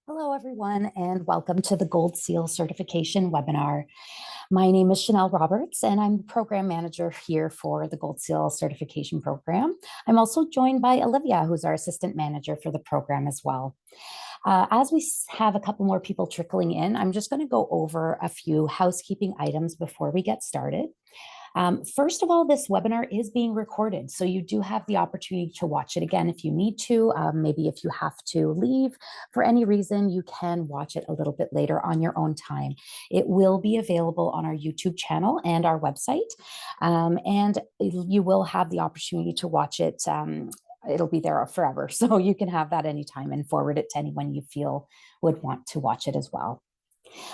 Hello, everyone, and welcome to the Gold Seal Certification webinar. My name is Chanel Roberts, and I'm the Program Manager here for the Gold Seal Certification Program. I'm also joined by Olivia, who's our Assistant Manager for the program as well. As we have a couple more people trickling in, I'm just going to go over a few housekeeping items before we get started. First of all, this webinar is being recorded, so you do have the opportunity to watch it again if you need to. Maybe if you have to leave for any reason, you can watch it a little bit later on your own time. It will be available on our YouTube channel and our website, and you will have the opportunity to watch it. It'll be there forever, so you can have that anytime and forward it to anyone you feel would want to watch it as well.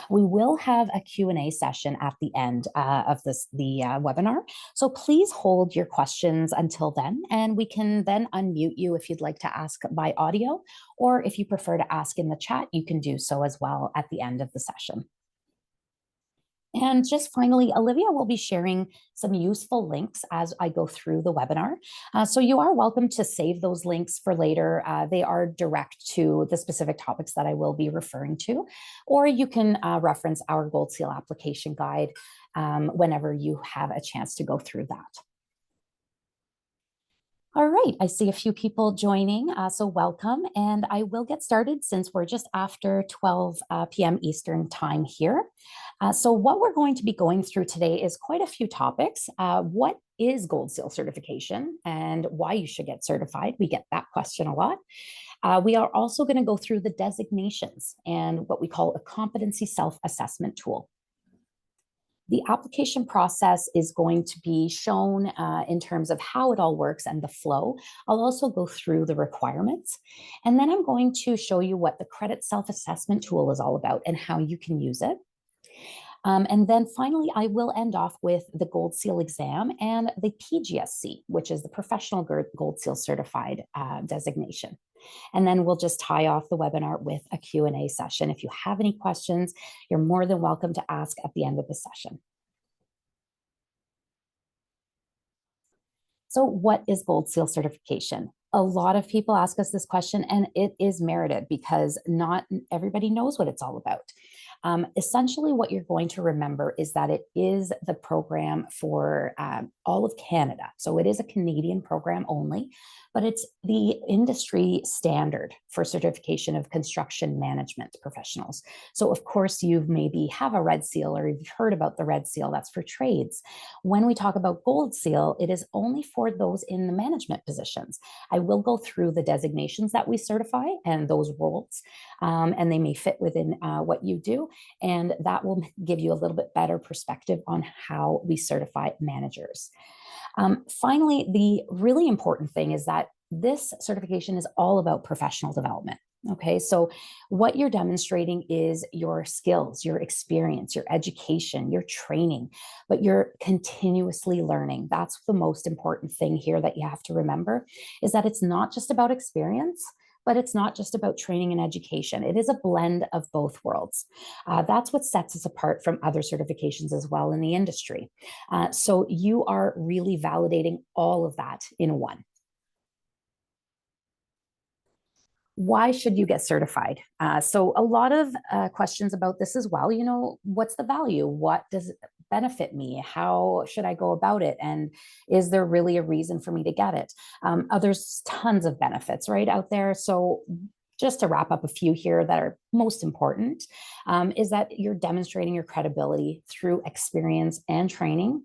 We will have a Q&A session at the end of the webinar. So please hold your questions until then, and we can then unmute you if you'd like to ask by audio, or if you prefer to ask in the chat, you can do so as well at the end of the session. And just finally, Olivia will be sharing some useful links as I go through the webinar. So you are welcome to save those links for later. They are direct to the specific topics that I will be referring to, or you can reference our Gold Seal application guide whenever you have a chance to go through that. All right, I see a few people joining, so welcome, and I will get started since we're just after 12 p.m. Eastern time here. So what we're going to be going through today is quite a few topics. What is Gold Seal certification and why you should get certified? We get that question a lot. We are also going to go through the designations and what we call a competency self-assessment tool. The application process is going to be shown in terms of how it all works and the flow. I'll also go through the requirements. And then I'm going to show you what the credit self-assessment tool is all about and how you can use it. And then finally, I will end off with the Gold Seal exam and the P.GSC, which is the Professional Gold Seal Certified designation. And then we'll just tie off the webinar with a Q&A session. If you have any questions, you're more than welcome to ask at the end of the session. So what is Gold Seal certification? A lot of people ask us this question, and it is merited because not everybody knows what it's all about. Essentially, what you're going to remember is that it is the program for all of Canada. So it is a Canadian program only, but it's the industry standard for certification of construction management professionals. So of course, you maybe have a red seal or you've heard about the red seal, that's for trades. When we talk about Gold Seal, it is only for those in the management positions. I will go through the designations that we certify and those roles, and they may fit within what you do. And that will give you a little bit better perspective on how we certify managers. Finally, the really important thing is that this certification is all about professional development. Okay, so what you're demonstrating is your skills, your experience, your education, your training, but you're continuously learning. That's the most important thing here that you have to remember, is that it's not just about experience, but it's not just about training and education. It is a blend of both worlds. That's what sets us apart from other certifications as well in the industry. So you are really validating all of that in one. Why should you get certified? So a lot of questions about this as well. You know, what's the value? What does it benefit me? How should I go about it? And is there really a reason for me to get it? There's tons of benefits right out there. So just to wrap up a few here that are most important, is that you're demonstrating your credibility through experience and training.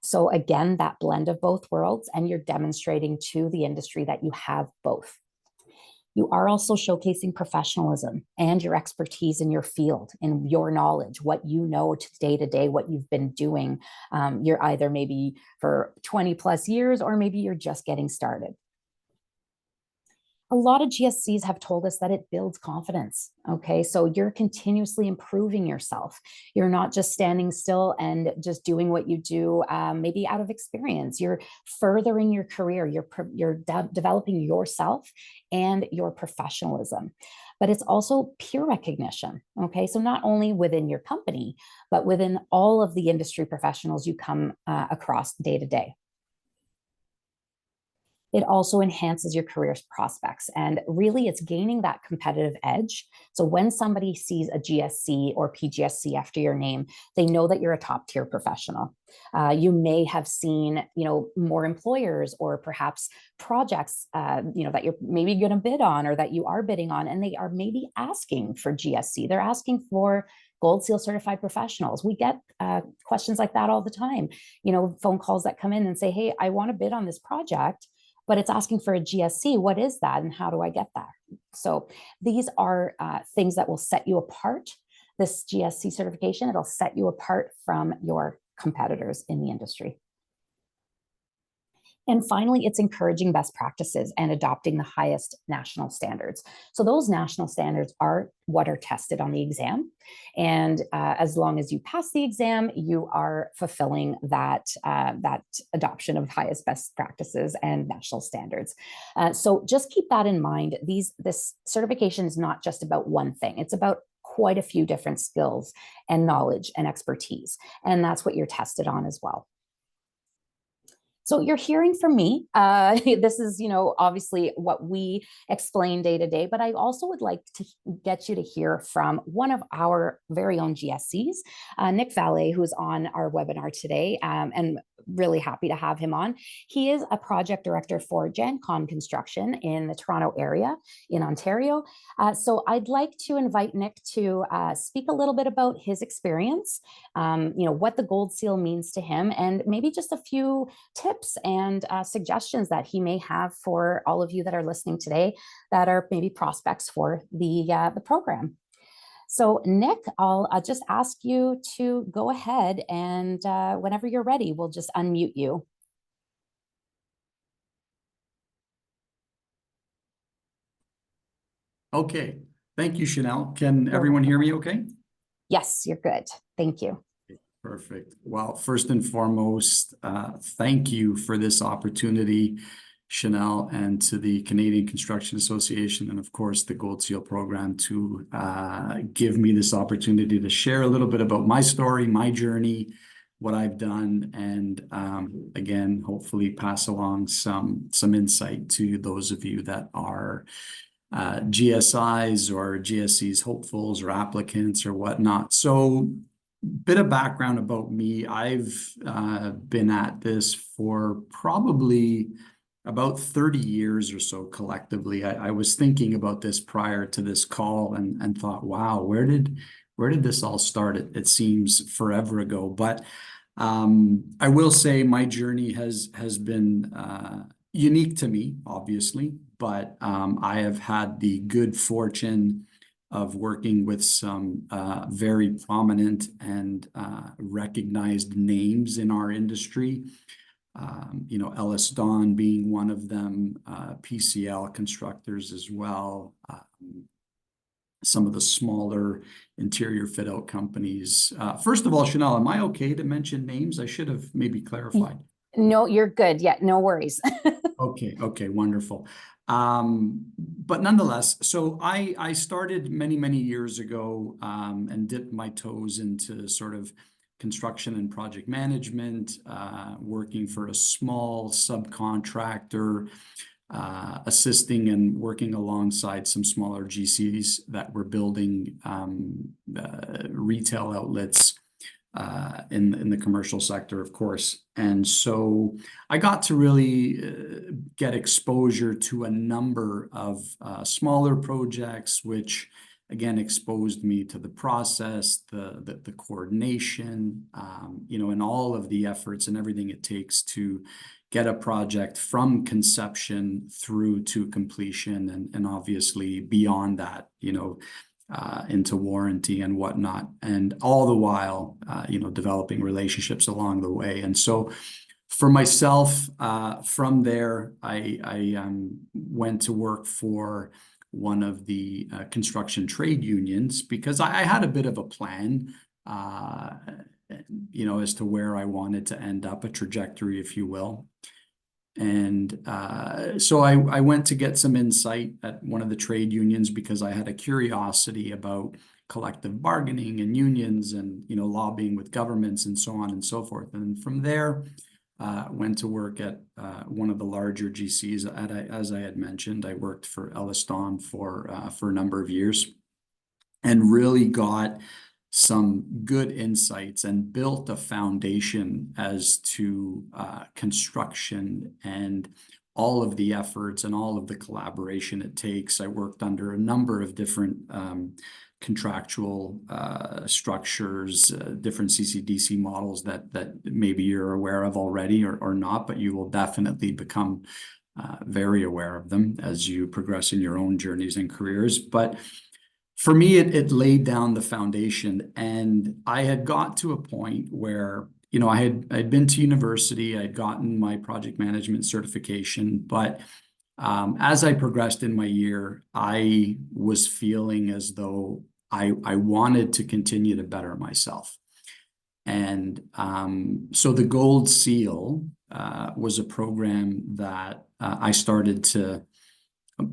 So again, that blend of both worlds, and you're demonstrating to the industry that you have both. You are also showcasing professionalism and your expertise in your field, in your knowledge, what you know day to day, what you've been doing. You're either maybe for 20 plus years, or maybe you're just getting started. A lot of GSCs have told us that it builds confidence. Okay, so you're continuously improving yourself. You're not just standing still and just doing what you do, maybe out of experience. You're furthering your career. You're developing yourself and your professionalism. But it's also peer recognition. Okay, so not only within your company, but within all of the industry professionals you come across day to day. It also enhances your career's prospects. And really, it's gaining that competitive edge. So when somebody sees a GSC or PGSC after your name, they know that you're a top tier professional. You may have seen, more employers or perhaps projects, that you're maybe going to bid on or that you are bidding on, and they are maybe asking for GSC. They're asking for Gold Seal certified professionals. We get questions like that all the time. Phone calls that come in and say, hey, I want to bid on this project, but it's asking for a GSC. What is that? And how do I get that? So these are things that will set you apart. This GSC certification, it'll set you apart from your competitors in the industry. And finally, it's encouraging best practices and adopting the highest national standards. So those national standards are what are tested on the exam. And as long as you pass the exam, you are fulfilling that adoption of highest best practices and national standards. So just keep that in mind. This certification is not just about one thing. It's about quite a few different skills and knowledge and expertise. And that's what you're tested on as well. So you're hearing from me. This is, obviously what we explain day to day, but I also would like to get you to hear from one of our very own GSCs, Nick Valet, who's on our webinar today, and really happy to have him on. He is a project director for GenCon Construction in the Toronto area in Ontario. So I'd like to invite Nick to speak a little bit about his experience, what the Gold Seal means to him, and maybe just a few tips and suggestions that he may have for all of you that are listening today that are maybe prospects for the program. So Nick, I'll just ask you to go ahead, and whenever you're ready, we'll just unmute you. Okay, thank you, Chanel. Can everyone hear me okay? Yes, you're good. Thank you. Perfect. Well, first and foremost, thank you for this opportunity, Chanel, and to the Canadian Construction Association, and of course the Gold Seal program, to give me this opportunity to share a little bit about my story, my journey, what I've done, and again, hopefully pass along some insight to those of you that are GSIs or GSCs hopefuls or applicants or whatnot. So bit of background about me. I've been at this for probably about 30 years or so collectively. I was thinking about this prior to this call and thought, wow, where did this all start? It seems forever ago. But I will say my journey has been unique to me, obviously, but I have had the good fortune of working with some very prominent and recognized names in our industry. Ellis Don being one of them, PCL constructors as well, some of the smaller interior fit out companies. First of all, Chanel, am I okay to mention names? I should have maybe clarified. No, you're good. Yeah, no worries. Okay, wonderful. But nonetheless, so I started many years ago and dipped my toes into sort of construction and project management, working for a small subcontractor, assisting and working alongside some smaller GCs that were building retail outlets in the commercial sector, of course. And so I got to really get exposure to a number of smaller projects, which again exposed me to the process, the coordination, and all of the efforts and everything it takes to get a project from conception through to completion, and obviously beyond that, into warranty and whatnot, and all the while, developing relationships along the way. And so for myself, from there, I went to work for one of the construction trade unions because I had a bit of a plan, as to where I wanted to end up, a trajectory, if you will. And so I went to get some insight at one of the trade unions because I had a curiosity about collective bargaining and unions and, lobbying with governments and so on and so forth. And from there, went to work at one of the larger GCs. As I had mentioned, I worked for Elliston for a number of years and really got some good insights and built a foundation as to construction and all of the efforts and all of the collaboration it takes. I worked under a number of different contractual structures, different CCDC models that maybe you're aware of already or not, but you will definitely become very aware of them as you progress in your own journeys and careers. But for me, it laid down the foundation, and I had got to a point where, you know, I'd been to university, I'd gotten my project management certification, but as I progressed in my year, I was feeling as though I wanted to continue to better myself. And so the Gold Seal was a program that I started to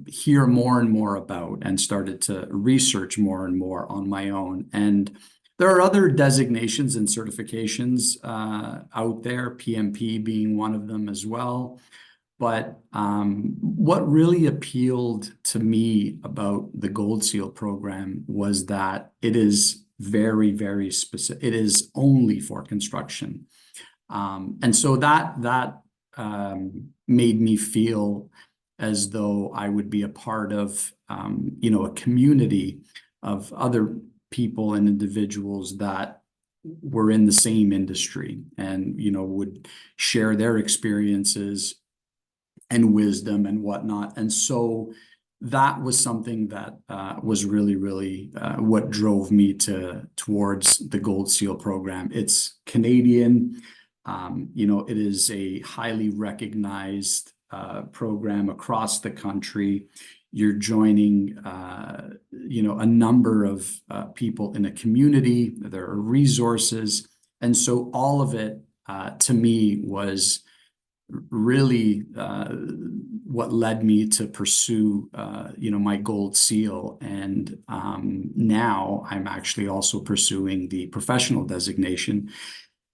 hear more and more about and started to research more and more on my own. And there are other designations and certifications out there, PMP being one of them as well. But what really appealed to me about the Gold Seal program was that it is very, very specific. It is only for construction. And so that made me feel as though I would be a part of, you know, a community of other people and individuals that were in the same industry and, you know, would share their experiences and wisdom and whatnot. And so that was something that was really, really what drove me towards the Gold Seal program. It's Canadian. You know, it is a highly recognized program across the country. You're joining, you know, a number of people in a community. There are resources. And so all of it, to me, was really what led me to pursue, you know, my Gold Seal. And now I'm actually also pursuing the professional designation.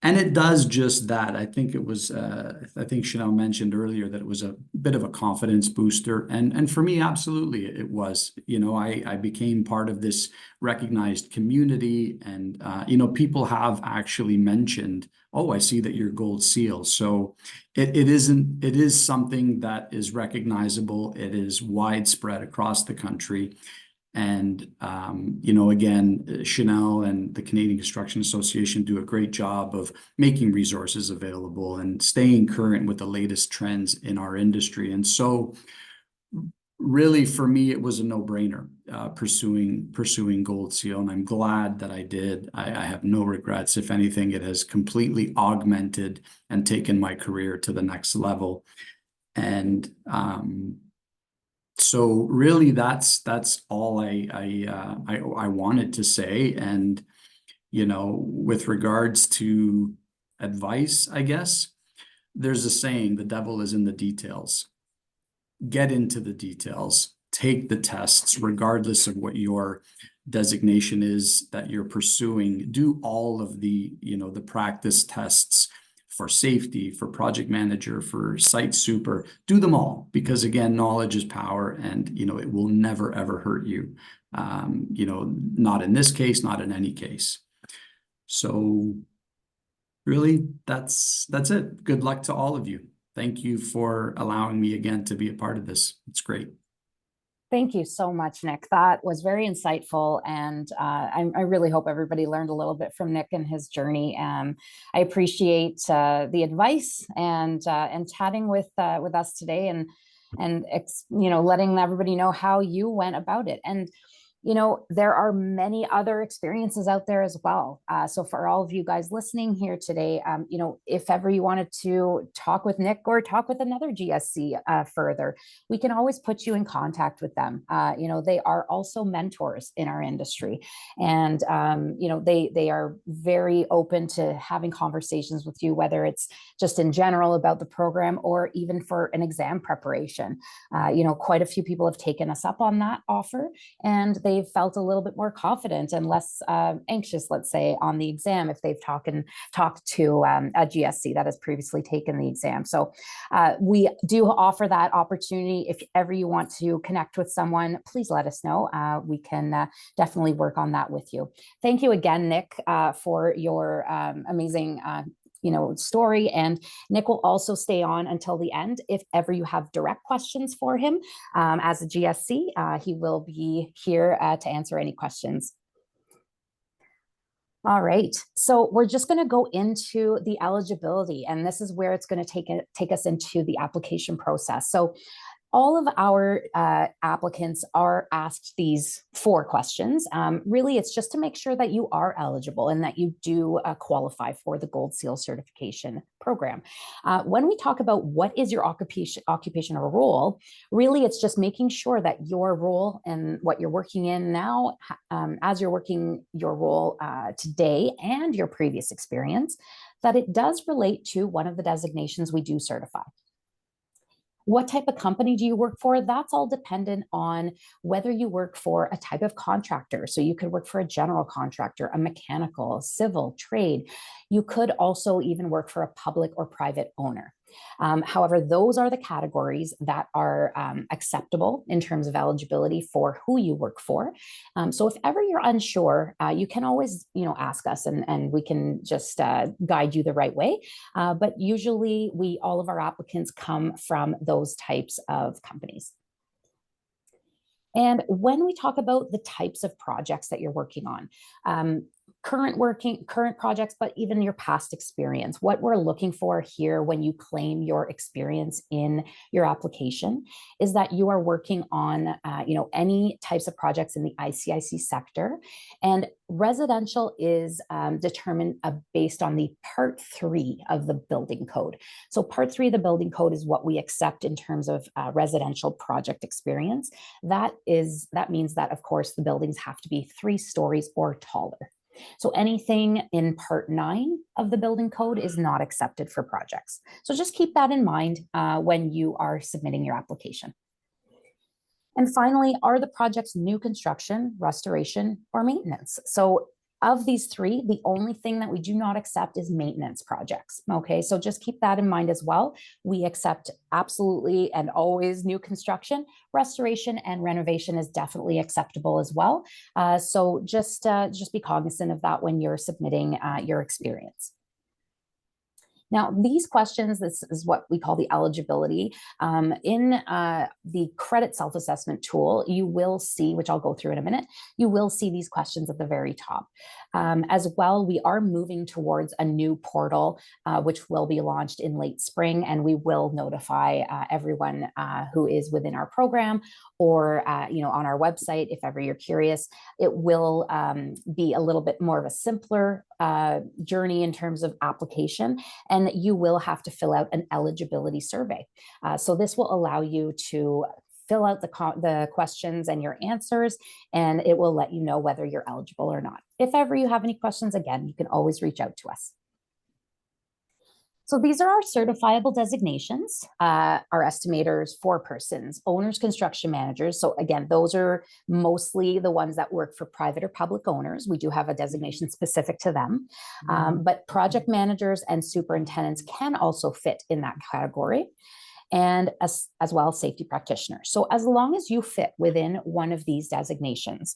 And it does just that. I think it was, I think Chanel mentioned earlier that it was a bit of a confidence booster. And for me, absolutely, it was. You know, I became part of this recognized community. And, you know, people have actually mentioned, oh, I see that you're Gold Seal. So it is something that is recognizable. It is widespread across the country. And, you know, again, Chanel and the Canadian Construction Association do a great job of making resources available and staying current with the latest trends in our industry. And so really, for me, it was a no-brainer pursuing Gold Seal. And I'm glad that I did. I have no regrets. If anything, it has completely augmented and taken my career to the next level. And so really, that's all I wanted to say. And, you know, with regards to advice, I guess, there's a saying, the devil is in the details. Get into the details, take the tests, regardless of what your designation is that you're pursuing. Do all of the, you know, the practice tests for safety, for project manager, for site super. Do them all, because again, knowledge is power, and, you know, it will never, ever hurt you. You know, not in this case, not in any case. So really, that's it. Good luck to all of you. Thank you for allowing me again to be a part of this. It's great. Thank you so much, Nick. That was very insightful, and I really hope everybody learned a little bit from Nick and his journey. I appreciate the advice and chatting with us today, and you know, letting everybody know how you went about it. And you know, there are many other experiences out there as well. So for all of you guys listening here today, you know, if ever you wanted to talk with Nick or talk with another GSC further, we can always put you in contact with them. You know, they are also mentors in our industry, and you know, they are very open to having conversations with you, whether it's just in general about the program or even for an exam preparation. You know, quite a few people have taken us up on that offer, and they they've felt a little bit more confident and less anxious, let's say, on the exam if they've talked to a GSC that has previously taken the exam. So we do offer that opportunity. If ever you want to connect with someone, please let us know. We can definitely work on that with you. Thank you again, Nick, for your amazing story. And Nick will also stay on until the end. If ever you have direct questions for him as a GSC, he will be here to answer any questions. All right, so we're just going to go into the eligibility, and this is where it's going to take us into the application process. So all of our applicants are asked these 4 questions. Really, it's just to make sure that you are eligible and that you do qualify for the Gold Seal certification program. When we talk about what is your occupational role, really it's just making sure that your role and what you're working in now, as you're working your role today and your previous experience, that it does relate to one of the designations we do certify. What type of company do you work for? That's all dependent on whether you work for a type of contractor. So you could work for a general contractor, a mechanical, civil, trade. You could also even work for a public or private owner. However, those are the categories that are acceptable in terms of eligibility for who you work for. So if ever you're unsure, you can always, ask us and we can just guide you the right way. But usually all of our applicants come from those types of companies. And when we talk about the types of projects that you're working on, current projects, but even your past experience, what we're looking for here when you claim your experience in your application is that you are working on, any types of projects in the ICIC sector. And residential is determined based on the Part 3 of the building code. So Part 3 of the building code is what we accept in terms of residential project experience. That means that, of course, the buildings have to be 3 stories or taller. So anything in Part 9 of the building code is not accepted for projects. So just keep that in mind when you are submitting your application. And finally, are the projects new construction, restoration, or maintenance? So of these 3, the only thing that we do not accept is maintenance projects. Okay, so just keep that in mind as well. We accept absolutely and always new construction. Restoration and renovation is definitely acceptable as well. So just be cognizant of that when you're submitting your experience. Now, these questions, this is what we call the eligibility. In the credit self-assessment tool, you will see, which I'll go through in a minute, you will see these questions at the very top. As well, we are moving towards a new portal, which will be launched in late spring, and we will notify everyone who is within our program or on our website if ever you're curious. It will be a little bit more of a simpler journey in terms of application, and you will have to fill out an eligibility survey. So this will allow you to fill out the questions and your answers, and it will let you know whether you're eligible or not. If ever you have any questions, again, you can always reach out to us. So these are our certifiable designations, our estimators, forepersons, owners, construction managers. So again, those are mostly the ones that work for private or public owners. We do have a designation specific to them, but project managers and superintendents can also fit in that category, and as well as safety practitioners. So as long as you fit within one of these designations,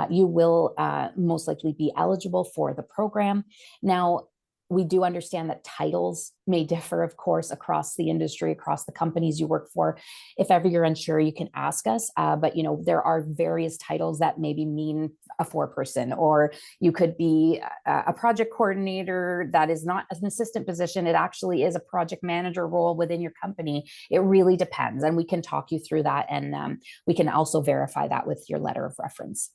you will most likely be eligible for the program. Now, we do understand that titles may differ, of course, across the industry, across the companies you work for. If ever you're unsure, you can ask us. But there are various titles that maybe mean a foreperson, or you could be a project coordinator that is not an assistant position. It actually is a project manager role within your company. It really depends, and we can talk you through that, and we can also verify that with your letter of reference.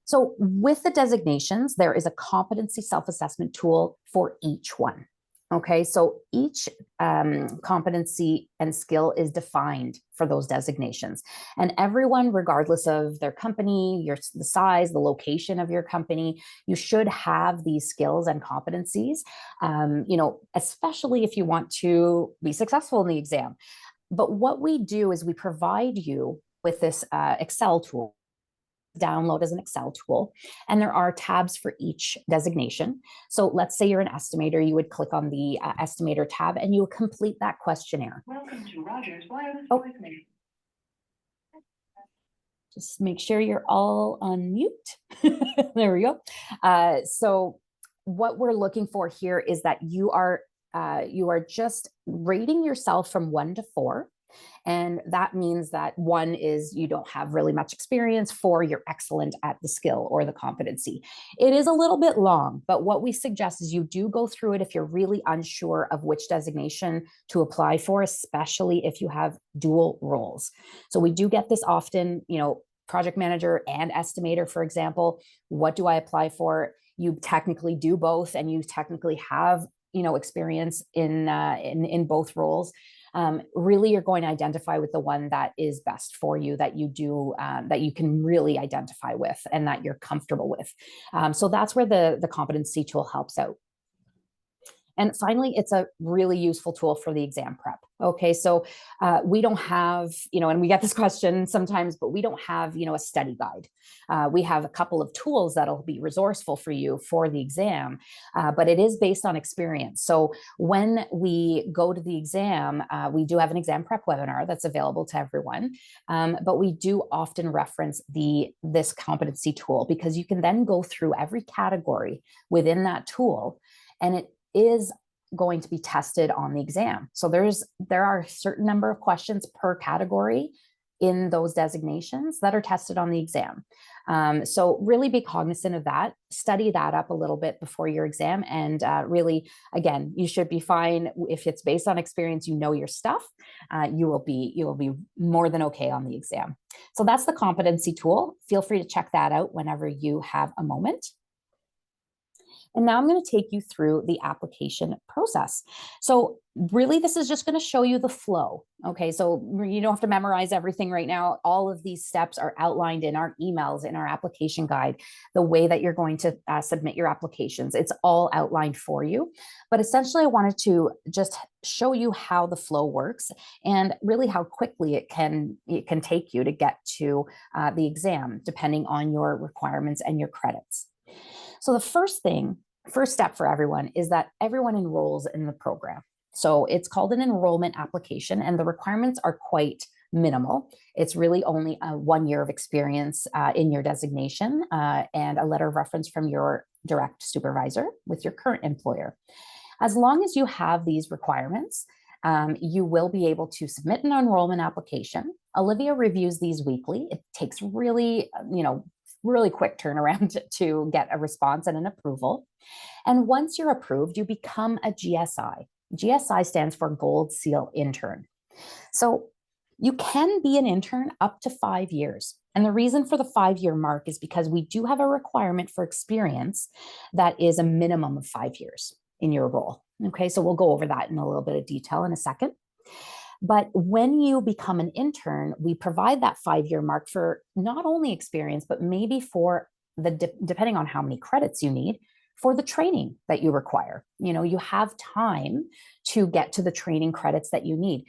So with the designations, there is a competency self-assessment tool for each one. Okay, so each competency and skill is defined for those designations. And everyone, regardless of their company, the size, the location of your company, you should have these skills and competencies, especially if you want to be successful in the exam. But what we do is we provide you with this Excel tool. Download as an Excel tool, and there are tabs for each designation. So let's say you're an estimator, you would click on the estimator tab and you would complete that questionnaire. Welcome to Rogers Wireless voicemail. Just make sure you're all on mute. There we go. So what we're looking for here is that you are just rating yourself from 1 to 4. And that means that 1 is you don't have really much experience, 4, you're excellent at the skill or the competency. It is a little bit long, but what we suggest is you do go through it if you're really unsure of which designation to apply for, especially if you have dual roles. So we do get this often, project manager and estimator, for example. What do I apply for? You technically do both, and you technically have experience in both roles. Really, you're going to identify with the one that is best for you, that you can really identify with and that you're comfortable with. So that's where the competency tool helps out. And finally, it's a really useful tool for the exam prep. Okay, so we don't have, and we get this question sometimes, but we don't have, a study guide. We have a couple of tools that'll be resourceful for you for the exam, but it is based on experience. So when we go to the exam, we do have an exam prep webinar that's available to everyone, but we do often reference this competency tool because you can then go through every category within that tool, and it is going to be tested on the exam. So there are a certain number of questions per category in those designations that are tested on the exam. So really be cognizant of that, study that up a little bit before your exam. And really, again, you should be fine. If it's based on experience, your stuff, you will be more than okay on the exam. So that's the competency tool. Feel free to check that out whenever you have a moment. And now I'm going to take you through the application process. So really, this is just going to show you the flow. Okay, so you don't have to memorize everything right now. All of these steps are outlined in our emails, in our application guide, the way that you're going to submit your applications. It's all outlined for you. But essentially, I wanted to just show you how the flow works and really how quickly it can take you to get to the exam, depending on your requirements and your credits. So the first step for everyone is that everyone enrolls in the program. So it's called an enrollment application, and the requirements are quite minimal. It's really only 1 year of experience in your designation and a letter of reference from your direct supervisor with your current employer. As long as you have these requirements, you will be able to submit an enrollment application. Olivia reviews these weekly. It takes really quick turnaround to get a response and an approval. And once you're approved, you become a GSI. GSI stands for Gold Seal Intern. So you can be an intern up to 5 years. And the reason for the 5-year mark is because we do have a requirement for experience that is a minimum of 5 years in your role. Okay, so we'll go over that in a little bit of detail in a second. But when you become an intern, we provide that 5-year mark for not only experience, but maybe for depending on how many credits you need, for the training that you require. You have time to get to the training credits that you need.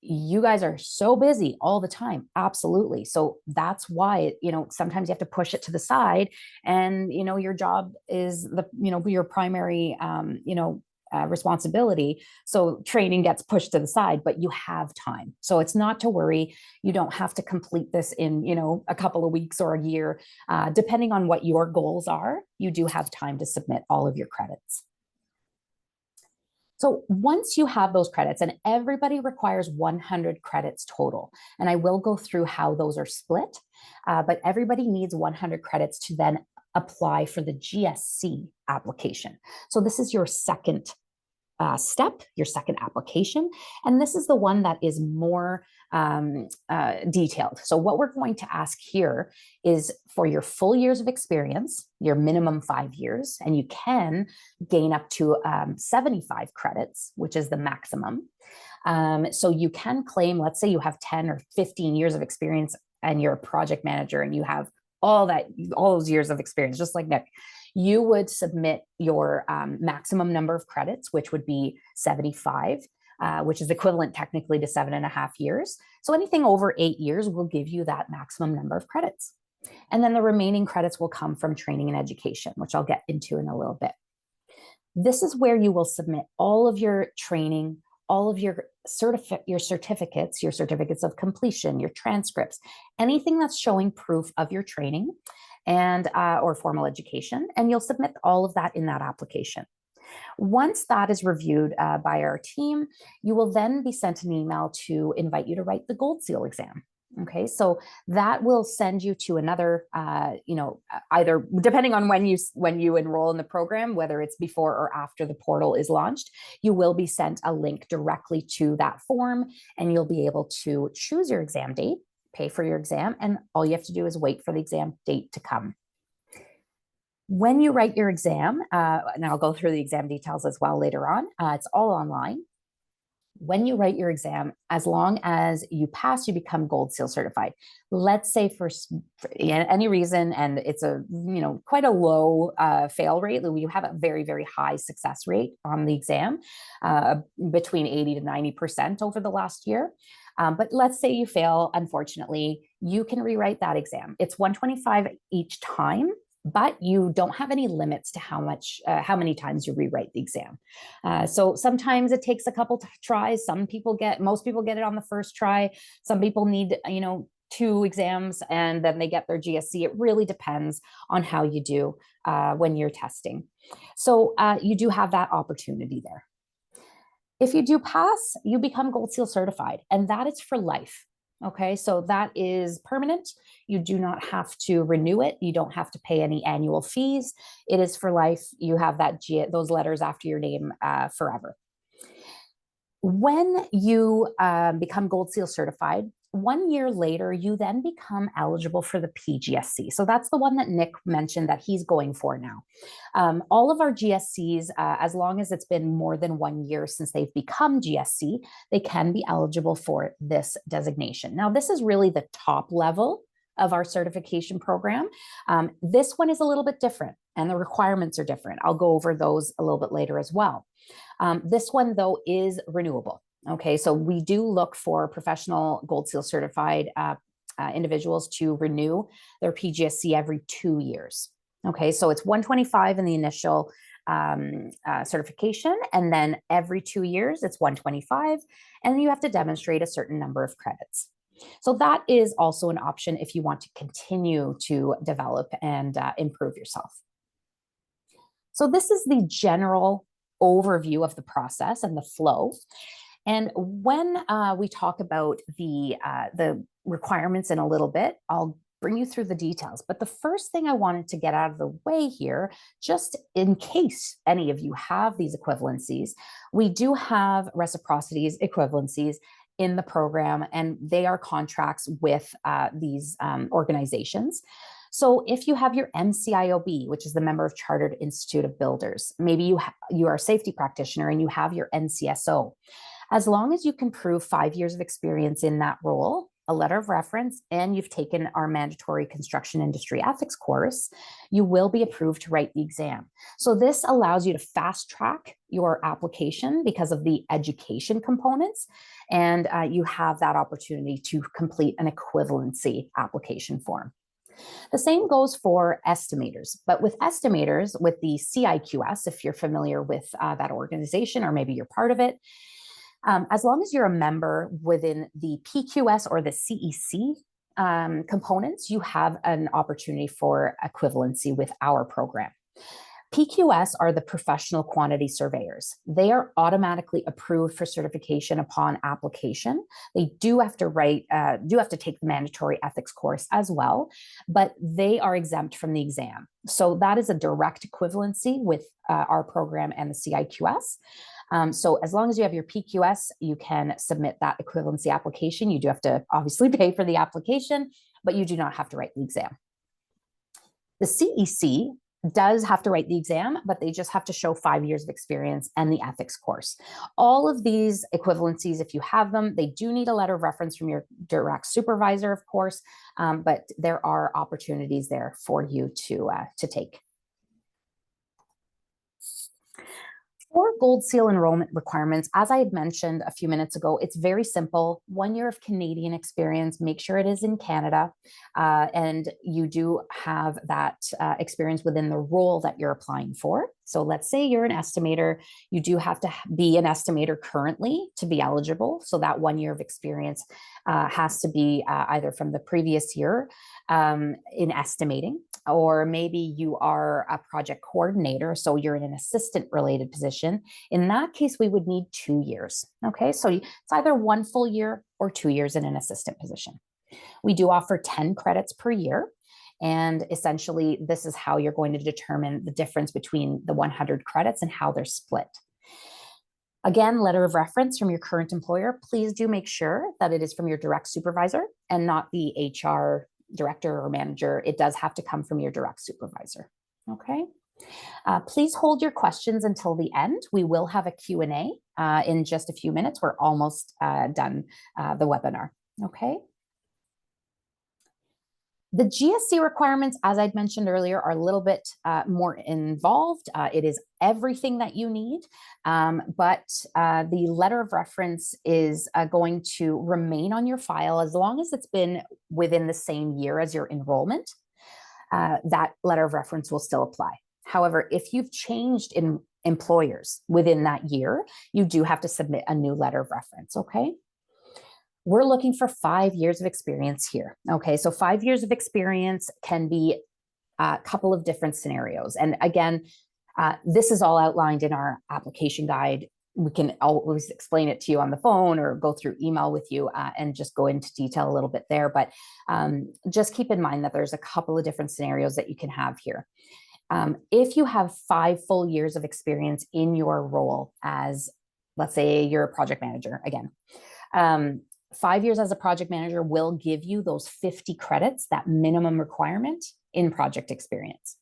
You guys are so busy all the time. Absolutely. So that's why, sometimes you have to push it to the side, and, your job is your primary, responsibility. So training gets pushed to the side, but you have time. So it's not to worry. You don't have to complete this in, a couple of weeks or a year. Depending on what your goals are, you do have time to submit all of your credits. So once you have those credits, and everybody requires 100 credits total, and I will go through how those are split, but everybody needs 100 credits to then apply for the GSC application. So this is your second step, your second application, and this is the one that is more detailed. So what we're going to ask here is for your full years of experience, your minimum 5 years, and you can gain up to 75 credits, which is the maximum. So you can claim, let's say you have 10 or 15 years of experience and you're a project manager and you have all those years of experience, just like Nick. You would submit your maximum number of credits, which would be 75. which is equivalent technically to 7.5 years. So anything over 8 years will give you that maximum number of credits. And then the remaining credits will come from training and education, which I'll get into in a little bit. This is where you will submit all of your training, all of your certificates, your certificates of completion, your transcripts, anything that's showing proof of your training and or formal education, and you'll submit all of that in that application. Once that is reviewed by our team, you will then be sent an email to invite you to write the Gold Seal exam. Okay, so that will send you to another, either depending on when you enroll in the program, whether it's before or after the portal is launched, you will be sent a link directly to that form, and you'll be able to choose your exam date, pay for your exam, and all you have to do is wait for the exam date to come. When you write your exam, and I'll go through the exam details as well later on, it's all online. When you write your exam, as long as you pass, you become Gold Seal certified. Let's say for any reason, and it's quite a low fail rate. We have a very, very high success rate on the exam, between 80 to 90% over the last year. But let's say you fail, unfortunately, you can rewrite that exam. It's $125 each time, but you don't have any limits to how many times you rewrite the exam. So sometimes it takes a couple tries. Most people get it on the first try. Some people need, 2 exams and then they get their GSC. It really depends on how you do when you're testing. So you do have that opportunity there. If you do pass, you become Gold Seal certified, and that is for life. Okay, so that is permanent. You do not have to renew it. You don't have to pay any annual fees. It is for life. You have those letters after your name forever. When you become Gold Seal certified, 1 year later, you then become eligible for the P.GSC. So that's the one that Nick mentioned that he's going for now. All of our GSCs, as long as it's been more than 1 year since they've become GSC, they can be eligible for this designation. Now, this is really the top level of our certification program. This one is a little bit different, and the requirements are different. I'll go over those a little bit later as well. This one, though, is renewable. Okay, so we do look for professional Gold Seal certified individuals to renew their P.GSC every 2 years. Okay, so it's $125 in the initial certification, and then every 2 years it's $125, and you have to demonstrate a certain number of credits. So that is also an option if you want to continue to develop and improve yourself. So this is the general overview of the process and the flow. And when we talk about the requirements in a little bit, I'll bring you through the details. But the first thing I wanted to get out of the way here, just in case any of you have these equivalencies, we do have reciprocities, equivalencies in the program, and they are contracts with these organizations. So if you have your MCIOB, which is the Member of Chartered Institute of Builders, maybe you are a safety practitioner and you have your NCSO. As long as you can prove 5 years of experience in that role, a letter of reference, and you've taken our mandatory construction industry ethics course, you will be approved to write the exam. So this allows you to fast track your application because of the education components, and you have that opportunity to complete an equivalency application form. The same goes for estimators, but with estimators, with the CIQS, if you're familiar with that organization, or maybe you're part of it, as long as you're a member within the PQS or the CEC components, you have an opportunity for equivalency with our program. PQS are the professional quantity surveyors. They are automatically approved for certification upon application. They do have to take the mandatory ethics course as well, but they are exempt from the exam. So that is a direct equivalency with our program and the CIQS. So as long as you have your PQS, you can submit that equivalency application. You do have to obviously pay for the application, but you do not have to write the exam. The CEC does have to write the exam, but they just have to show 5 years of experience and the ethics course. All of these equivalencies, if you have them, they do need a letter of reference from your direct supervisor, of course, but there are opportunities there for you to take. For Gold Seal enrollment requirements, as I had mentioned a few minutes ago, it's very simple. 1 year of Canadian experience, make sure it is in Canada, and you do have that experience within the role that you're applying for. So let's say you're an estimator, you do have to be an estimator currently to be eligible. So that 1 year of experience has to be either from the previous year in estimating, or maybe you are a project coordinator, so you're in an assistant related position. In that case, we would need 2 years. Okay, so it's either 1 full year or 2 years in an assistant position. We do offer 10 credits per year. And essentially, this is how you're going to determine the difference between the 100 credits and how they're split. Again, letter of reference from your current employer. Please do make sure that it is from your direct supervisor and not the HR director or manager. It does have to come from your direct supervisor. Okay. Please hold your questions until the end. We will have a Q&A in just a few minutes. We're almost done the webinar. Okay. The GSC requirements, as I'd mentioned earlier, are a little bit more involved. It is everything that you need, but the letter of reference is going to remain on your file as long as it's been within the same year as your enrollment. That letter of reference will still apply. However, if you've changed in employers within that year, you do have to submit a new letter of reference, okay? We're looking for 5 years of experience here. Okay, so 5 years of experience can be a couple of different scenarios. And again, this is all outlined in our application guide. We can always explain it to you on the phone or go through email with you and just go into detail a little bit there. But just keep in mind that there's a couple of different scenarios that you can have here. If you have 5 full years of experience in your role as, let's say you're a project manager again, 5 years as a project manager will give you those 50 credits, that minimum requirement in project experience.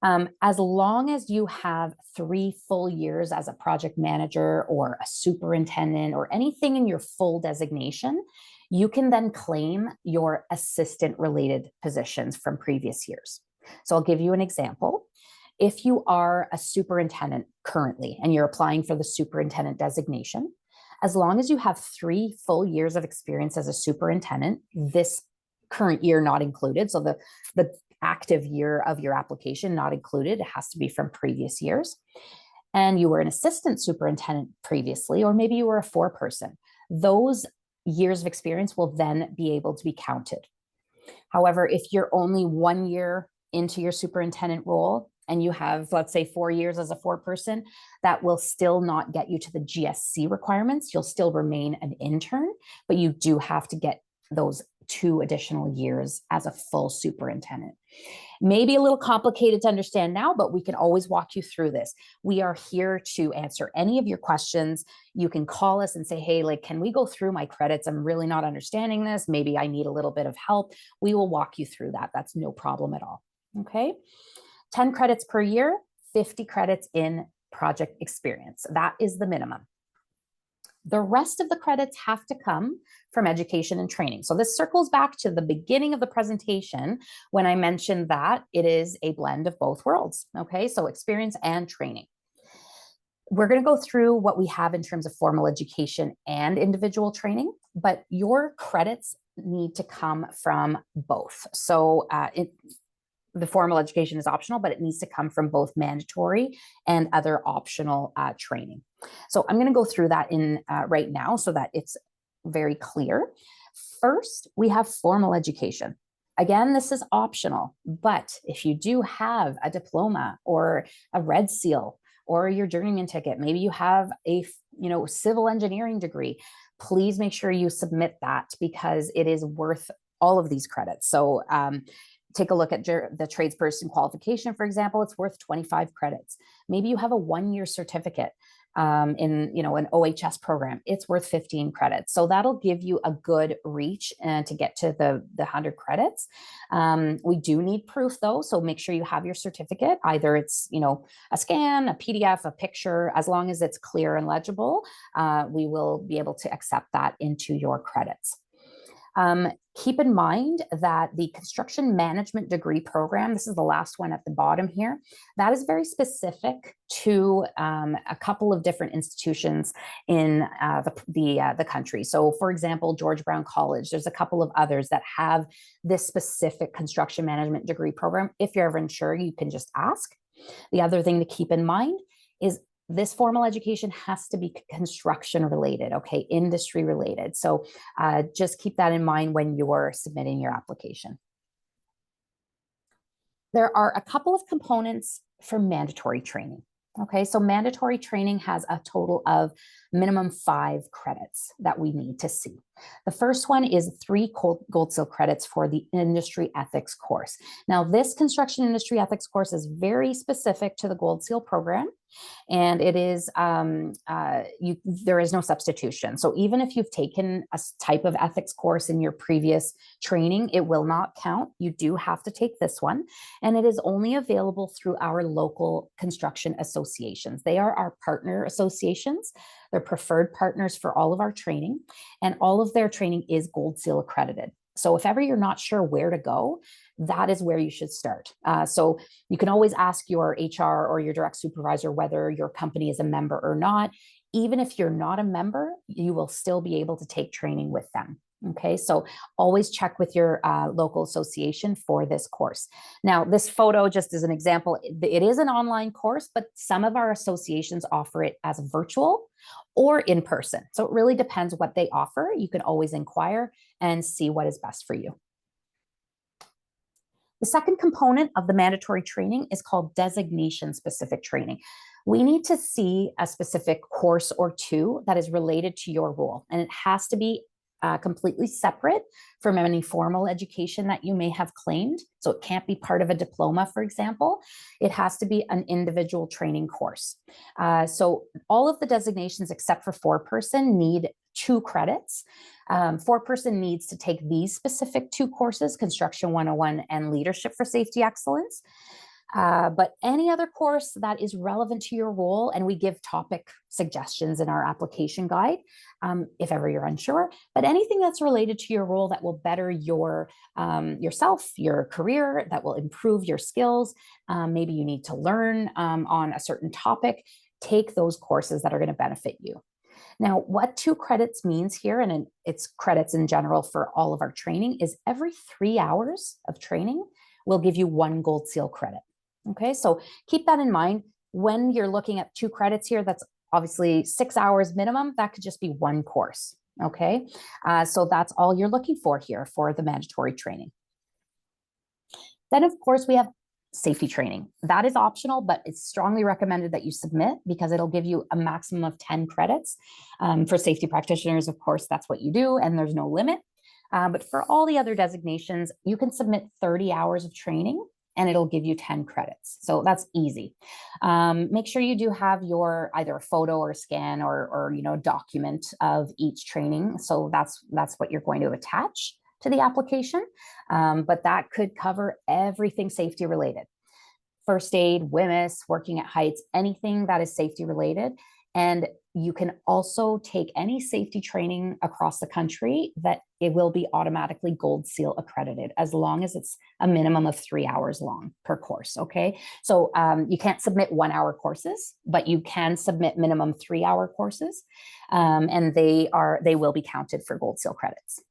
As long as you have 3 full years as a project manager or a superintendent or anything in your full designation, you can then claim your assistant related positions from previous years. So I'll give you an example. If you are a superintendent currently and you're applying for the superintendent designation, as long as you have 3 full years of experience as a superintendent, this current year not included, so the active year of your application not included, it has to be from previous years, and you were an assistant superintendent previously, or maybe you were a 4-person, those years of experience will then be able to be counted. However, if you're only 1 year into your superintendent role, and you have, let's say, 4 years as a 4-person, that will still not get you to the GSC requirements. You'll still remain an intern, but you do have to get those 2 additional years as a full superintendent. Maybe a little complicated to understand now, but we can always walk you through this. We are here to answer any of your questions. You can call us and say, hey, like, can we go through my credits? I'm really not understanding this. Maybe I need a little bit of help. We will walk you through that. That's no problem at all. Okay. 10 credits per year, 50 credits in project experience. That is the minimum. The rest of the credits have to come from education and training. So this circles back to the beginning of the presentation when I mentioned that it is a blend of both worlds. Okay, so experience and training. We're going to go through what we have in terms of formal education and individual training, but your credits need to come from both. So the formal education is optional, but it needs to come from both mandatory and other optional training. So I'm going to go through that in right now so that it's very clear. First, we have formal education. Again, this is optional, but if you do have a diploma or a red seal or your journeyman ticket, maybe you have a civil engineering degree, please make sure you submit that because it is worth all of these credits. So take a look at the tradesperson qualification, for example, it's worth 25 credits. Maybe you have a 1-year certificate in an OHS program, it's worth 15 credits. So that'll give you a good reach to get to the 100 credits. We do need proof though, so make sure you have your certificate. Either it's a scan, a PDF, a picture, as long as it's clear and legible, we will be able to accept that into your credits. Keep in mind that the construction management degree program, this is the last one at the bottom here, that is very specific to a couple of different institutions in the country. So for example, George Brown College, there's a couple of others that have this specific construction management degree program. If you're ever unsure, you can just ask. The other thing to keep in mind is this formal education has to be construction related, okay, industry related. So just keep that in mind when you're submitting your application. There are a couple of components for mandatory training. Okay, so mandatory training has a total of minimum 5 credits that we need to see. The first one is 3 Gold Seal credits for the industry ethics course. Now, this construction industry ethics course is very specific to the Gold Seal program, and it is there is no substitution. So even if you've taken a type of ethics course in your previous training, it will not count. You do have to take this one, and it is only available through our local construction associations. They are our partner associations. They're preferred partners for all of our training, and all of their training is Gold Seal accredited. So if ever you're not sure where to go, that is where you should start. So you can always ask your HR or your direct supervisor whether your company is a member or not. Even if you're not a member, you will still be able to take training with them. Okay, so always check with your local association for this course. Now, this photo just as an example, it is an online course, but some of our associations offer it as virtual or in person. So it really depends what they offer. You can always inquire and see what is best for you. The second component of the mandatory training is called designation specific training. We need to see a specific course or two that is related to your role, and it has to be completely separate from any formal education that you may have claimed. So it can't be part of a diploma, for example. It has to be an individual training course. So all of the designations except for 4-person need 2 credits. 4-person needs to take these specific 2 courses, Construction 101 and Leadership for Safety Excellence. But any other course that is relevant to your role, and we give topic suggestions in our application guide, if ever you're unsure, but anything that's related to your role that will better your yourself, your career, that will improve your skills, maybe you need to learn on a certain topic, take those courses that are going to benefit you. Now, what 2 credits means here, and it's credits in general for all of our training, is every 3 hours of training will give you 1 Gold Seal credit. Okay, so keep that in mind when you're looking at 2 credits here. That's obviously 6 hours minimum. That could just be 1 course. Okay, so that's all you're looking for here for the mandatory training. Then, of course, we have safety training. That is optional, but it's strongly recommended that you submit because it'll give you a maximum of 10 credits. For safety practitioners, of course, that's what you do, and there's no limit. But for all the other designations, you can submit 30 hours of training and it'll give you 10 credits. So that's easy. Make sure you do have your either a photo or a scan or document of each training. So that's what you're going to attach to the application. But that could cover everything safety related. First aid, WMIS, working at heights, anything that is safety related. And you can also take any safety training across the country that it will be automatically Gold Seal accredited as long as it's a minimum of 3 hours long per course. Okay, so you can't submit 1-hour courses, but you can submit minimum 3-hour courses, and they will be counted for Gold Seal credits.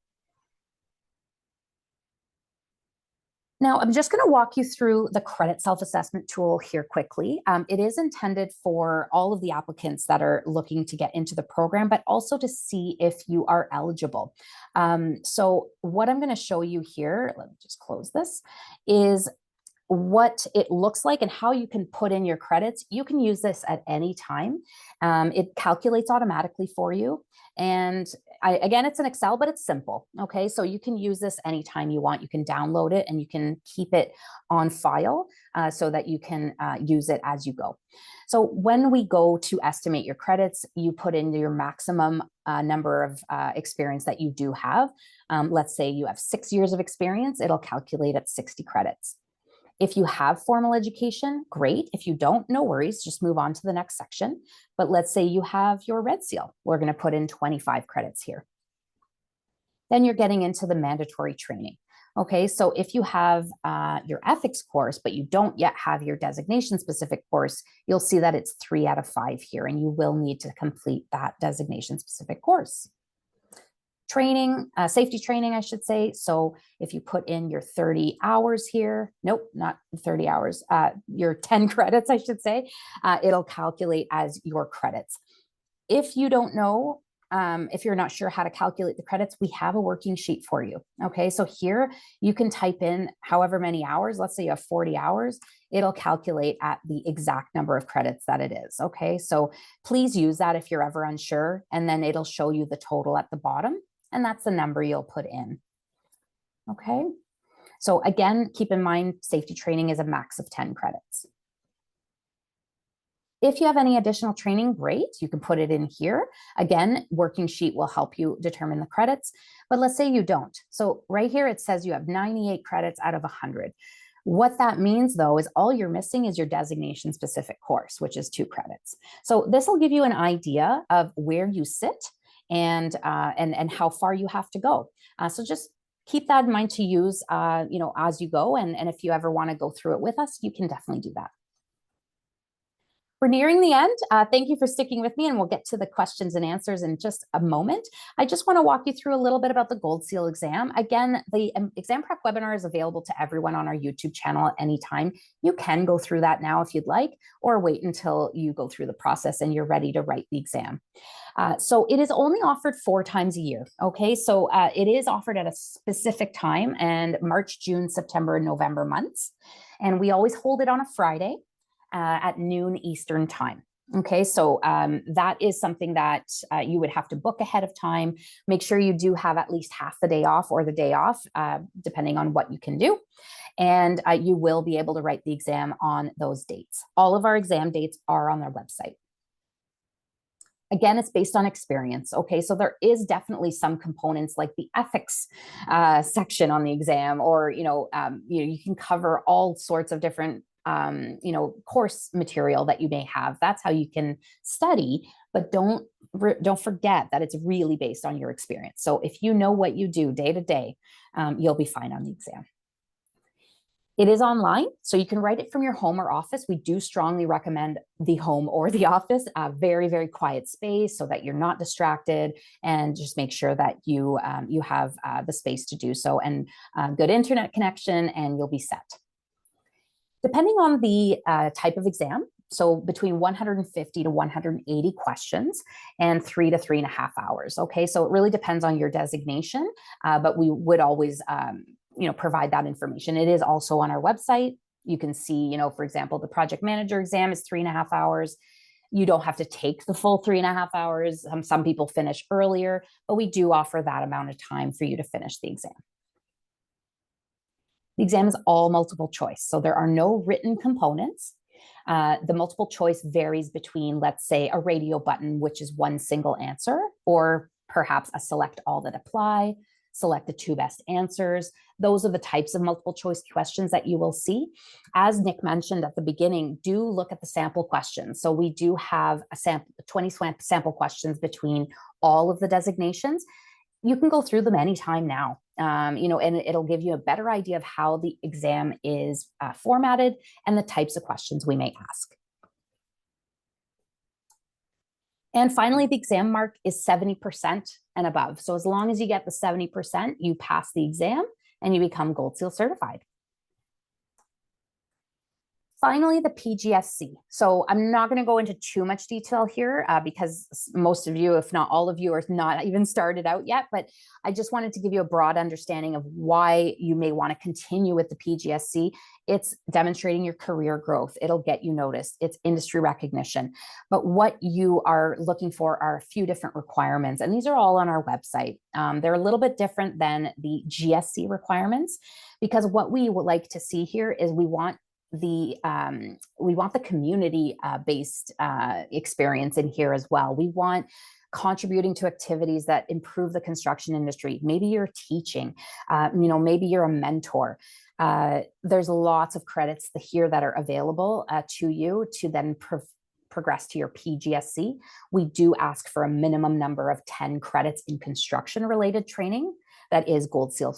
Now, I'm just going to walk you through the credit self-assessment tool here quickly. It is intended for all of the applicants that are looking to get into the program, but also to see if you are eligible. So what I'm going to show you here, let me just close this, is what it looks like and how you can put in your credits. You can use this at any time. It calculates automatically for you. And again, it's an Excel, but it's simple. Okay, so you can use this anytime you want. You can download it and you can keep it on file so that you can use it as you go. So when we go to estimate your credits, you put in your maximum number of experience that you do have. Let's say you have 6 years of experience, it'll calculate at 60 credits. If you have formal education, great. If you don't, no worries, just move on to the next section. But let's say you have your red seal. We're going to put in 25 credits here. then you're getting into the mandatory training. Okay, so if you have your ethics course, but you don't yet have your designation specific course, you'll see that it's 3 out of 5 here, and you will need to complete that designation specific course. Training, safety training, I should say. So if you put in your 30 hours here, nope, not 30 hours, your 10 credits, I should say, it'll calculate as your credits. If you don't know, if you're not sure how to calculate the credits, we have a working sheet for you. Okay, so here you can type in however many hours, let's say you have 40 hours, it'll calculate at the exact number of credits that it is. Okay, so please use that if you're ever unsure, and then it'll show you the total at the bottom, and that's the number you'll put in. Okay, so again, keep in mind, safety training is a max of 10 credits. If you have any additional training, great, you can put it in here. Again, working sheet will help you determine the credits, but let's say you don't. So right here, it says you have 98 credits out of 100. What that means though, is all you're missing is your designation specific course, which is 2 credits. So this will give you an idea of where you sit and how far you have to go. So just keep that in mind to use, as you go. And if you ever want to go through it with us, you can definitely do that. We're nearing the end. Thank you for sticking with me, and we'll get to the questions and answers in just a moment. I just want to walk you through a little bit about the Gold Seal exam. Again, the exam prep webinar is available to everyone on our YouTube channel at any time. You can go through that now if you'd like, or wait until you go through the process and you're ready to write the exam. So it is only offered 4 times a year. Okay, so it is offered at a specific time, and March, June, September, and November months. And we always hold it on a Friday at noon Eastern time. Okay, so that is something that you would have to book ahead of time. Make sure you do have at least half the day off or the day off, depending on what you can do. And you will be able to write the exam on those dates. All of our exam dates are on our website. Again, it's based on experience. Okay, so there is definitely some components like the ethics section on the exam, or you can cover all sorts of different course material that you may have. That's how you can study, but don't forget that it's really based on your experience. So if you know what you do day to day, you'll be fine on the exam. It is online, so you can write it from your home or office. We do strongly recommend the home or the office, a very, very quiet space so that you're not distracted, and just make sure that you have the space to do so, and good internet connection, and you'll be set. Depending on the type of exam, so between 150 to 180 questions and 3 to 3.5 hours. Okay, so it really depends on your designation, but we would always provide that information. It is also on our website. You can see, for example, the project manager exam is 3.5 hours. You don't have to take the full 3.5 hours. Some people finish earlier, but we do offer that amount of time for you to finish the exam. The exam is all multiple choice, so there are no written components. The multiple choice varies between, let's say, a radio button, which is one single answer, or perhaps a select all that apply, select the 2 best answers. Those are the types of multiple choice questions that you will see. As Nick mentioned at the beginning, do look at the sample questions. So we do have 20 sample questions between all of the designations. You can go through them anytime now, and it'll give you a better idea of how the exam is formatted and the types of questions we may ask. And finally, the exam mark is 70% and above. So as long as you get the 70%, you pass the exam and you become Gold Seal certified. Finally, the P.GSC. So I'm not going to go into too much detail here because most of you, if not all of you, are not even started out yet. But I just wanted to give you a broad understanding of why you may want to continue with the P.GSC. It's demonstrating your career growth. It'll get you noticed. It's industry recognition. But what you are looking for are a few different requirements. And these are all on our website. They're a little bit different than the GSC requirements, because what we would like to see here is we want the community based experience in here as well. We want contributing to activities that improve the construction industry. Maybe you're teaching, maybe you're a mentor. There's lots of credits here that are available to you to then progress to your P.GSC. We do ask for a minimum number of 10 credits in construction related training that is Gold Seal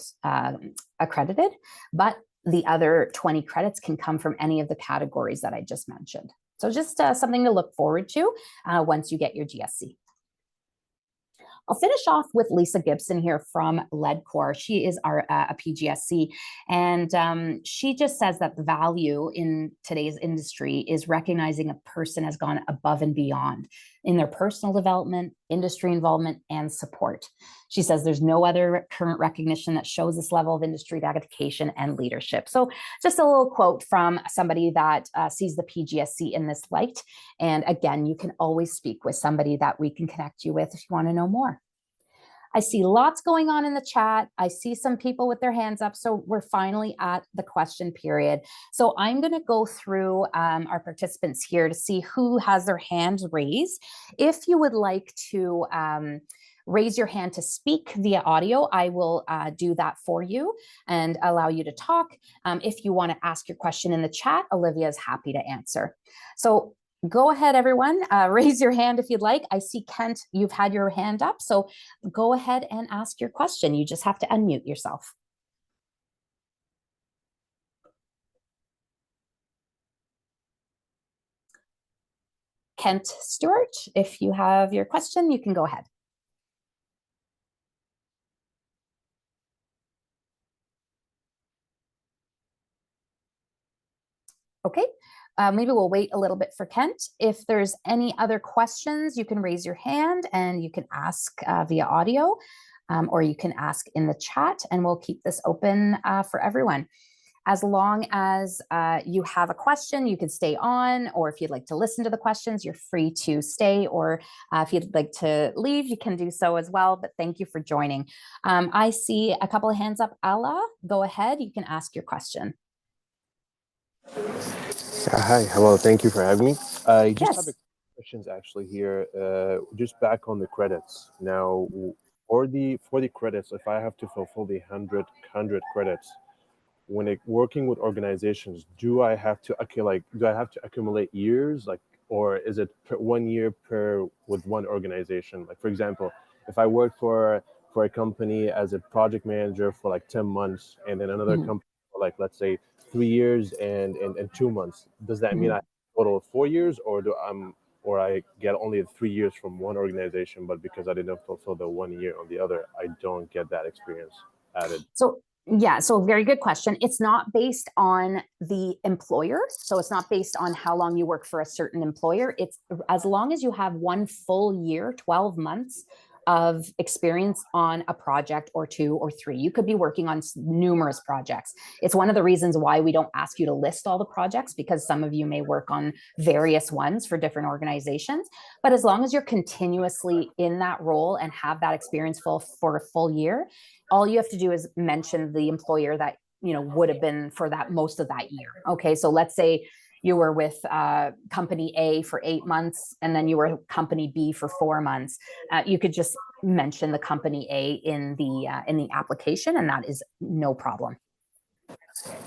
accredited, but the other 20 credits can come from any of the categories that I just mentioned. So just something to look forward to once you get your GSC. I'll finish off with Lisa Gibson here from LEDCOR. She is a P.GSC, and she just says that the value in today's industry is recognizing a person has gone above and beyond in their personal development, industry involvement, and support. She says there's no other current recognition that shows this level of industry dedication and leadership. So just a little quote from somebody that sees the P.GSC in this light. And again, you can always speak with somebody that we can connect you with if you want to know more. I see lots going on in the chat. I see some people with their hands up. So we're finally at the question period. So I'm going to go through our participants here to see who has their hands raised. If you would like to raise your hand to speak via audio, I will do that for you and allow you to talk. If you want to ask your question in the chat, Olivia is happy to answer. So go ahead, everyone. Raise your hand if you'd like. I see, Kent, you've had your hand up. So go ahead and ask your question. You just have to unmute yourself. Kent Stewart, if you have your question, you can go ahead. Okay. Maybe we'll wait a little bit for Kent. If there's any other questions, you can raise your hand and you can ask via audio, or you can ask in the chat, and we'll keep this open for everyone. As long as you have a question, you can stay on, or if you'd like to listen to the questions, you're free to stay, or if you'd like to leave, you can do so as well. But thank you for joining. I see a couple of hands up. Alla, go ahead. You can ask your question. Hi, hello, thank you for having me. I just Yes. have a questions actually here, just back on the credits. Now, for the credits, if I have to fulfill the 100 credits, when working with organizations, do I have to accumulate years, or is it 1 year with one organization? Like, for example, if I work for a company as a project manager for like 10 months, and then another company for like, let's say, 3 years and 2 months, does that mean I have a total of 4 years, or I get only 3 years from one organization, but because I didn't fulfill the 1 year on the other, I don't get that experience added? So yeah, so very good question. It's not based on the employer. So it's not based on how long you work for a certain employer. It's as long as you have 1 full year, 12 months of experience on a project, or 2 or 3. You could be working on numerous projects. It's one of the reasons why we don't ask you to list all the projects, because some of you may work on various ones for different organizations. But as long as you're continuously in that role and have that experience for a full year, all you have to do is mention the employer that would have been for that most of that year. Okay, so let's say you were with company A for 8 months, and then you were company B for 4 months. You could just mention the company A in the application, and that is no problem.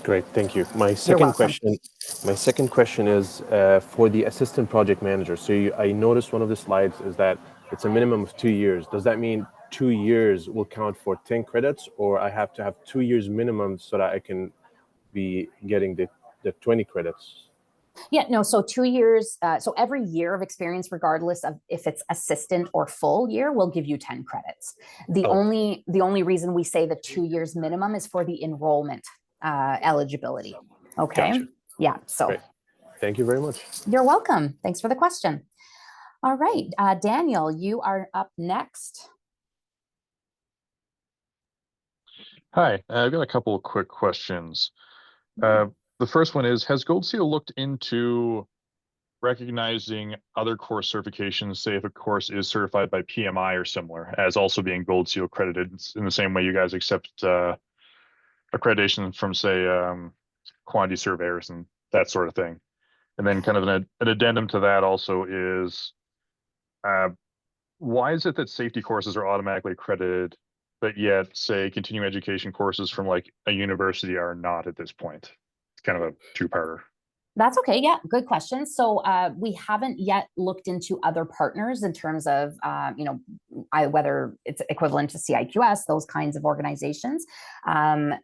Great, thank you. My second question is for the assistant project manager. So I noticed one of the slides is that it's a minimum of 2 years. Does that mean 2 years will count for 10 credits, or I have to have 2 years minimum so that I can be getting the 20 credits? Yeah, no, so 2 years, so every year of experience, regardless of if it's assistant or full year, will give you 10 credits. The only reason we say the 2 years minimum is for the enrollment eligibility. Okay. Gotcha. Yeah. So great. Thank you very much. You're welcome. Thanks for the question. All right, Daniel, you are up next. Hi, I've got a couple of quick questions. The first one is, has Gold Seal looked into recognizing other course certifications, say if a course is certified by PMI or similar, as also being Gold Seal accredited in the same way you guys accept accreditation from, say, quantity surveyors and that sort of thing? And then kind of an addendum to that also is, why is it that safety courses are automatically accredited, but yet, say, continuing education courses from like a university are not at this point? It's kind of a two-parter. That's okay. Yeah, good question. So we haven't yet looked into other partners in terms of, whether it's equivalent to CIQS, those kinds of organizations.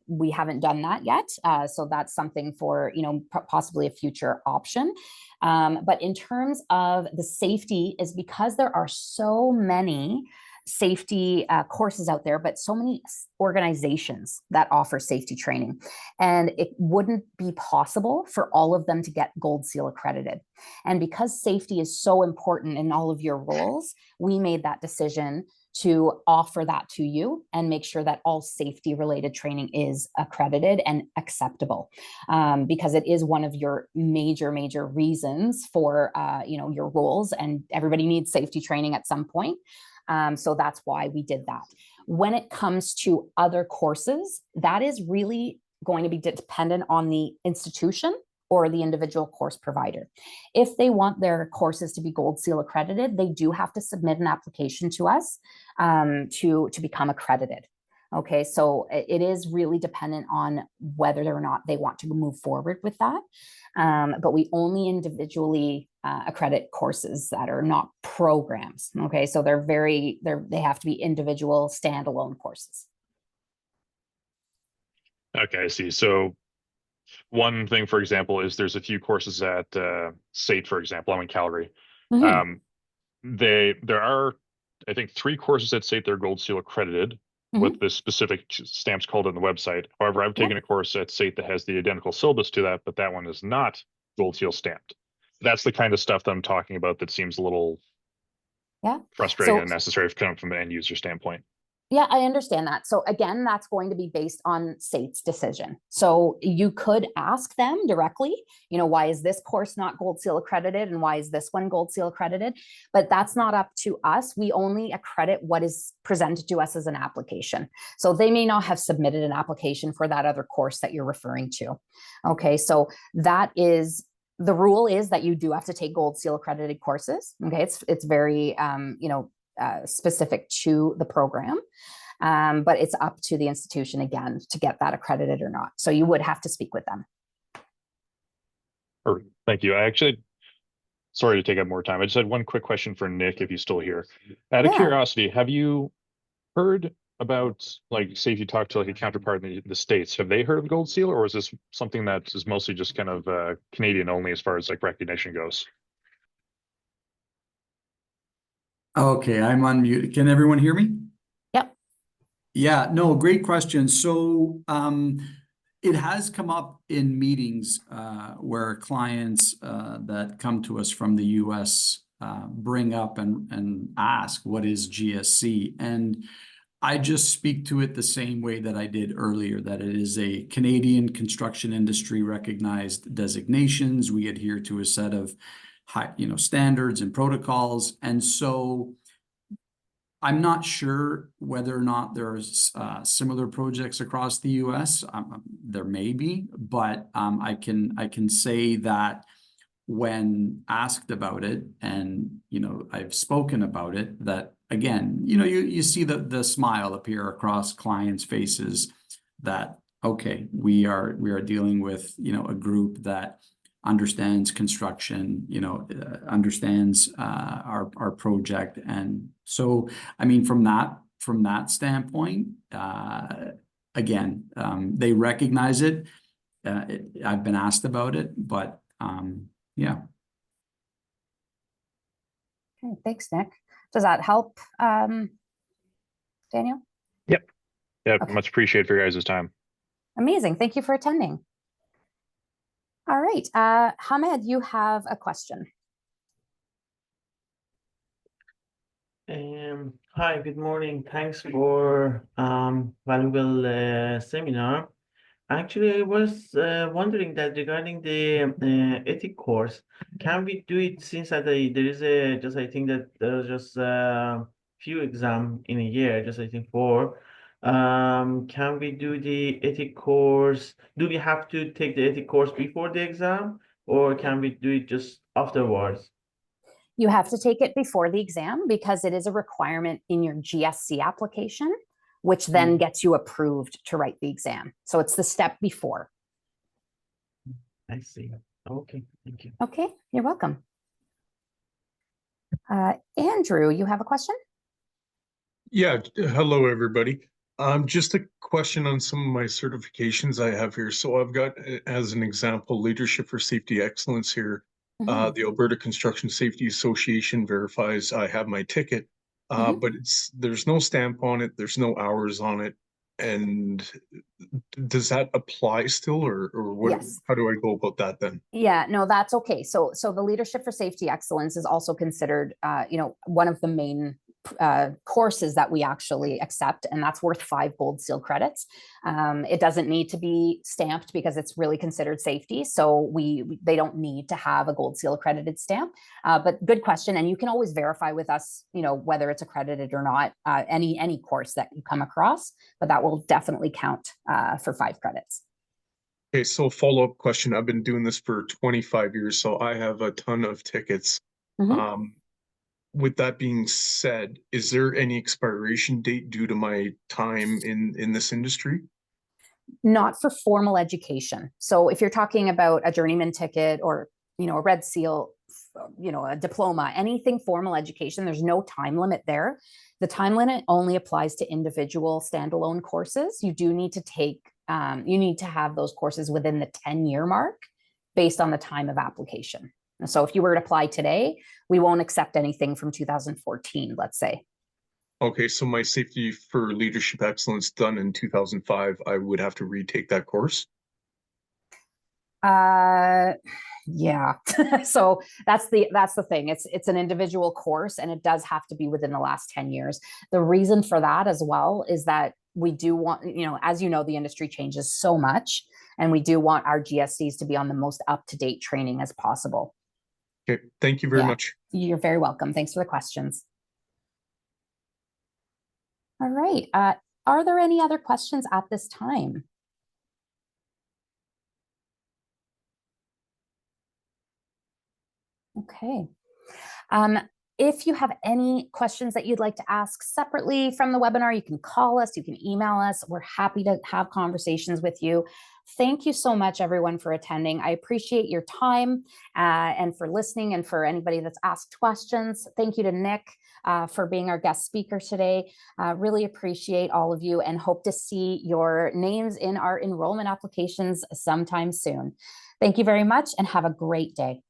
We haven't done that yet. So that's something for, possibly a future option. But in terms of the safety, is because there are so many safety courses out there, but so many organizations that offer safety training. And it wouldn't be possible for all of them to get Gold Seal accredited. And because safety is so important in all of your roles, we made that decision to offer that to you and make sure that all safety related training is accredited and acceptable, because it is one of your major reasons for your roles, and everybody needs safety training at some point. So that's why we did that. When it comes to other courses, that is really going to be dependent on the institution or the individual course provider. If they want their courses to be Gold Seal accredited, they do have to submit an application to us to become accredited. Okay, so it is really dependent on whether or not they want to move forward with that. But we only individually accredit courses that are not programs. Okay, so they have to be individual standalone courses. Okay, I see. So one thing, for example, is there's a few courses at SAIT, for example. I'm in Calgary. Mm-hmm. There are, I think, 3 courses at SAIT that are Gold Seal accredited with the specific stamps called on the website. However, I've taken a course at SAIT that has the identical syllabus to that, but that one is not Gold Seal stamped. That's the kind of stuff that I'm talking about that seems a little frustrating and unnecessary coming from an end user standpoint. Yeah, I understand that. So again, that's going to be based on SAIT's decision. So you could ask them directly, why is this course not Gold Seal accredited and why is this one Gold Seal accredited? But that's not up to us. We only accredit what is presented to us as an application. So they may not have submitted an application for that other course that you're referring to. Okay, so the rule is that you do have to take Gold Seal accredited courses. Okay, it's very, specific to the program. But it's up to the institution again to get that accredited or not. So you would have to speak with them. Perfect. Thank you. Sorry to take up more time. I just had one quick question for Nick, if he's still here. Out of curiosity, have you heard about, say if you talk to a counterpart in the States, have they heard of Gold Seal, or is this something that is mostly just kind of Canadian only as far as recognition goes? Okay, I'm unmuted. Can everyone hear me? Yep. Yeah, no, great question. So it has come up in meetings where clients that come to us from the US bring up and ask, what is GSC? And I just speak to it the same way that I did earlier, that it is a Canadian construction industry recognized designations. We adhere to a set of standards and protocols. And so I'm not sure whether or not there's similar projects across the US. There may be, but I can say that when asked about it, and I've spoken about it, that again, you see the smile appear across clients' faces that, okay, we are dealing with a group that understands construction, understands our project. And so, I mean, from that standpoint, again, they recognize it. I've been asked about it, but yeah. Okay, thanks, Nick. Does that help, Daniel? Yep. Yeah, Okay. Much appreciated for your guys' time. Amazing. Thank you for attending. All right, Hamed, you have a question. Hi, good morning. Thanks for valuable seminar. Actually, I was wondering that regarding the ethic course, can we do it since that there is I think that there's just few exam in a year, I think 4. Can we do the ethic course? Do we have to take the ethic course before the exam, or can we do it just afterwards? You have to take it before the exam because it is a requirement in your GSC application, which then gets you approved to write the exam. So it's the step before. I see. Okay, thank you. Okay, you're welcome. Andrew, you have a question? Yeah, hello, everybody. Just a question on some of my certifications I have here. So I've got, as an example, Leadership for Safety Excellence here. Mhm. The Alberta Construction Safety Association verifies I have my ticket, Mhm. but there's no stamp on it, there's no hours on it. And does that apply still, or what? Yes. How do I go about that then? Yeah, no, that's okay. So the Leadership for Safety Excellence is also considered, one of the main courses that we actually accept, and that's worth 5 Gold Seal credits. It doesn't need to be stamped because it's really considered safety. So they don't need to have a Gold Seal accredited stamp. But good question, and you can always verify with us, whether it's accredited or not, any course that you come across. But that will definitely count for 5 credits. Okay, so follow-up question. I've been doing this for 25 years, so I have a ton of tickets. Mhm. With that being said, is there any expiration date due to my time in this industry? Not for formal education. So if you're talking about a journeyman ticket or, a red seal, a diploma, anything formal education, there's no time limit there. The time limit only applies to individual standalone courses. You do need to you need to have those courses within the 10-year mark based on the time of application. So if you were to apply today, we won't accept anything from 2014, let's say. Okay, so my Safety for Leadership Excellence done in 2005, I would have to retake that course? Yeah. So that's the thing. It's an individual course, and it does have to be within the last 10 years. The reason for that as well is that we do want, as the industry changes so much, and we do want our GSCs to be on the most up-to-date training as possible. Okay, thank you very Yeah. much. You're very welcome. Thanks for the questions. All right. Are there any other questions at this time? Okay. If you have any questions that you'd like to ask separately from the webinar, you can call us, you can email us. We're happy to have conversations with you. Thank you so much, everyone, for attending. I appreciate your time and for listening, and for anybody that's asked questions. Thank you to Nick for being our guest speaker today. Really appreciate all of you, and hope to see your names in our enrollment applications sometime soon. Thank you very much, and have a great day.